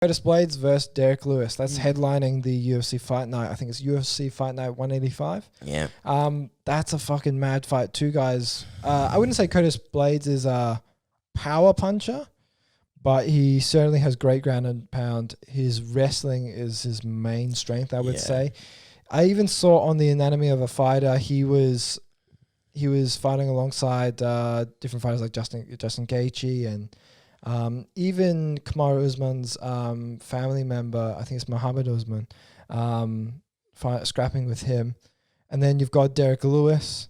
Curtis Blaydes versus Derrick Lewis. That's headlining the UFC Fight Night. I think it's UFC Fight Night 185. Yeah. That's a fucking mad fight. Two guys. I wouldn't say Curtis Blaydes is a power puncher, but he certainly has great ground and pound. His wrestling is his main strength, I would say. I even saw on the Anatomy of a Fighter, he was fighting alongside different fighters like Justin Gaethje and even Kamaru Usman's family member, I think it's Muhammad Usman, scrapping with him. And then you've got Derrick Lewis,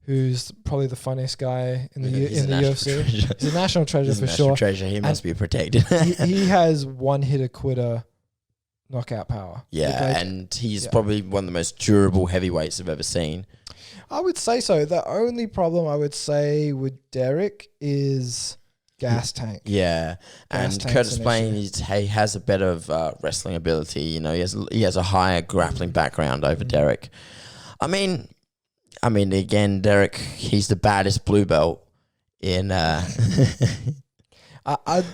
who's probably the funniest guy in the UFC. He's a national treasure for sure. Treasure. He must be protected. he has one-hitter quitter knockout power. Yeah, and he's probably one of the most durable heavyweights I've ever seen. I would say so. The only problem I would say with Derrick is gas tank. Yeah, and Curtis Blaydes, he has a bit of wrestling ability. You know, he has a higher grappling background over Derrick. I mean, again, Derrick, he's the baddest blue belt in. To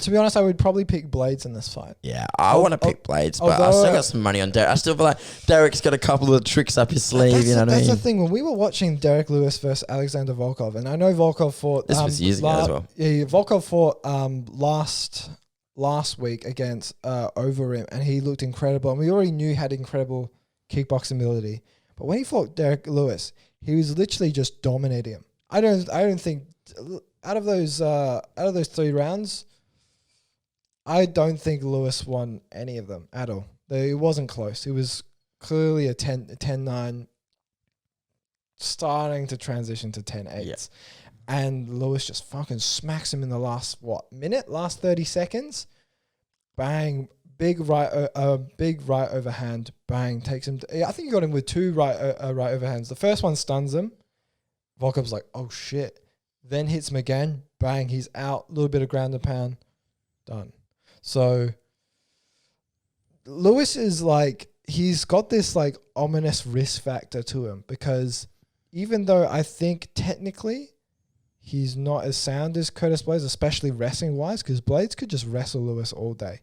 be honest, I would probably pick Blaydes in this fight. Yeah, I want to pick Blaydes, but I still got some money on Derrick. I still feel like Derrick's got a couple of tricks up his sleeve. That's the thing. When we were watching Derrick Lewis versus Alexander Volkov, and I know Volkov fought. This was years ago as well. Yeah, Volkov fought last week against Overeem, and he looked incredible. And we already knew he had incredible kickboxing ability. But when he fought Derrick Lewis, he was literally just dominating him. I don't think out of those 3 rounds, I don't think Lewis won any of them at all. It wasn't close. It was clearly a 10-9 starting to transition to 10-8. Yeah. And Lewis just fucking smacks him in the last 30 seconds. Bang. Big right overhand, bang, takes him. I think he got him with 2 right overhands. The first one stuns him. Volkov's like, oh shit. Then hits him again, bang, he's out. A little bit of ground and pound, done. So Lewis is like, he's got this like ominous risk factor to him because even though I think technically he's not as sound as Curtis Blaydes, especially wrestling wise, because Blaydes could just wrestle Lewis all day.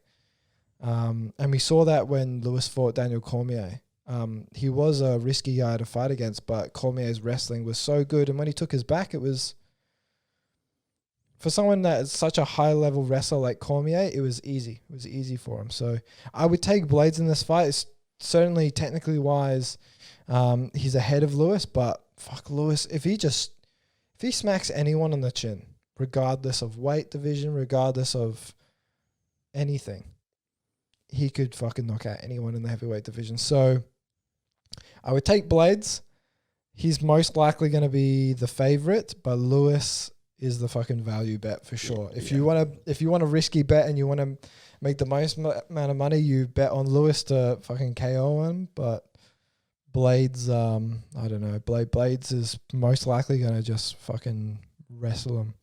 And we saw that when Lewis fought Daniel Cormier. He was a risky guy to fight against, but Cormier's wrestling was so good. And when he took his back, it was, for someone that is such a high-level wrestler like Cormier, it was easy. It was easy for him. So I would take Blaydes in this fight. It's certainly technically wise, he's ahead of Lewis, but fuck Lewis. If he smacks anyone on the chin, regardless of weight division, regardless of anything, he could fucking knock out anyone in the heavyweight division. So I would take Blaydes. He's most likely going to be the favorite, but Lewis is the fucking value bet for sure. If you want a risky bet and you want to make the most amount of money, you bet on Lewis to fucking KO him. But Blaydes, I don't know. Blaydes is most likely going to just fucking wrestle him,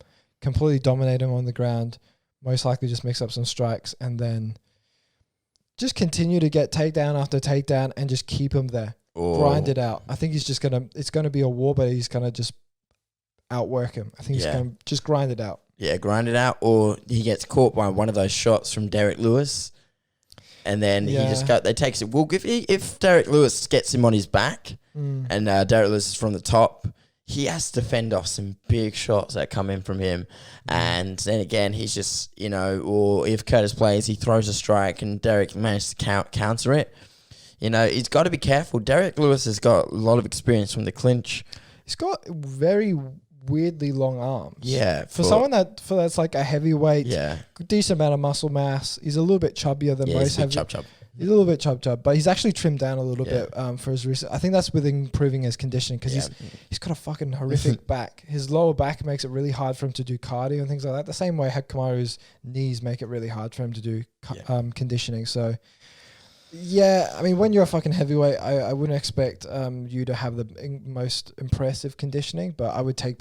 completely dominate him on the ground. Most likely just mix up some strikes and then just continue to get takedown after takedown and just keep him there. Grind it out. I think it's going to be a war, but he's going to just outwork him. I think he's going to just grind it out. Yeah, grind it out, or he gets caught by one of those shots from Derrick Lewis, and then they takes it. Well, if Derrick Lewis gets him on his back, and Derrick Lewis is from the top, he has to fend off some big shots that come in from him. And then again, he's just, or if Curtis Blaydes, he throws a strike and Derrick manages to counter it. He's got to be careful. Derrick Lewis has got a lot of experience from the clinch. He's got very weirdly long arms. Yeah. For someone that's like a heavyweight, decent amount of muscle mass. He's a little bit chubbier than most heavy. Chub. He's a little bit chub, but he's actually trimmed down a little bit for his recent. I think that's with improving his conditioning because he's got a fucking horrific back. His lower back makes it really hard for him to do cardio and things like that. The same way Kamaru's knees make it really hard for him to do conditioning. So, I mean, when you're a fucking heavyweight, I wouldn't expect you to have the most impressive conditioning, but I would take